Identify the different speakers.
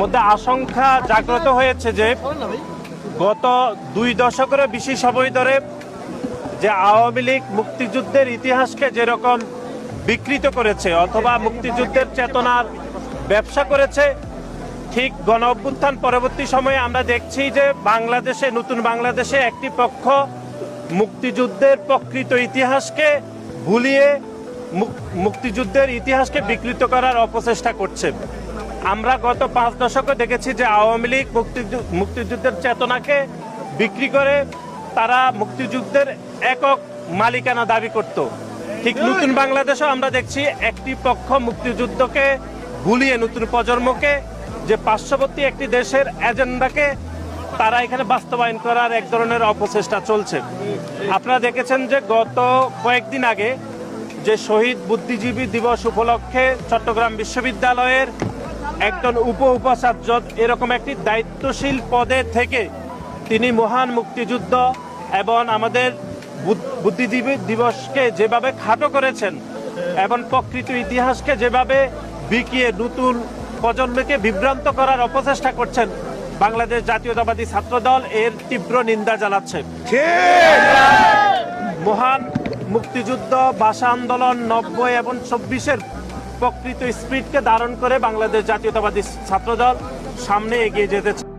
Speaker 1: মধ্যে আশঙ্কা জাগ্রত হয়েছে যে গত 2 দশকেরও বেশি সময় ধরে যে আওয়ামী লীগ মুক্তিযুদ্ধের ইতিহাসকে যেরকম বিকৃত করেছে অথবা মুক্তিযুদ্ধের চেতনার ব্যবসা করেছে, ঠিক গণ অভ্যুত্থান পরবর্তী সময়ে আমরা দেখছি যে বাংলাদেশে, নতুন বাংলাদেশে একটি পক্ষ মুক্তিযুদ্ধের প্রকৃত ইতিহাসকে ভুলিয়ে মুক্তিযুদ্ধের ইতিহাসকে বিকৃত করার অপচেষ্টা করছে। আমরা গত 5 দশকে দেখেছি যে আওয়ামী লীগ মুক্তিযুদ্ধের চেতনাকে বিক্রি করে তারা মুক্তিযুদ্ধের একক মালিকানা দাবি করত। ঠিক নতুন বাংলাদেশেও আমরা দেখছি একটি পক্ষ মুক্তিযুদ্ধকে ভুলিয়ে নতুন প্রজন্মকে যে পার্শ্ববর্তী একটি দেশের এজেন্ডাকে তারা এখানে বাস্তবায়ন করার এক ধরনের অপচেষ্টা চলছে। আপনারা দেখেছেন যে গত কয়েকদিন আগে যে শহীদ বুদ্ধিজীবী দিবস উপলক্ষে চট্টগ্রাম বিশ্ববিদ্যালয়ের একজন উপাচার্য এরকম একটি দায়িত্বশীল পদে থেকে তিনি মহান মুক্তিযুদ্ধ এবং আমাদের বুদ্ধিজীবী দিবসকে যেভাবে খাটো করেছেন এবং প্রকৃত ইতিহাসকে যেভাবে বিকিয়ে নতুন প্রজন্মকে বিভ্রান্ত করার অপচেষ্টা করছেন, বাংলাদেশ জাতীয়তাবাদী ছাত্রদল এর তীব্র নিন্দা জানাচ্ছে। মহান মুক্তিযুদ্ধ, ভাষা আন্দোলন 90 এবং 24-এর প্রকৃত স্পিরিটকে ধারণ করে বাংলাদেশ জাতীয়তাবাদী ছাত্রদল সামনে এগিয়ে যেতে চায়।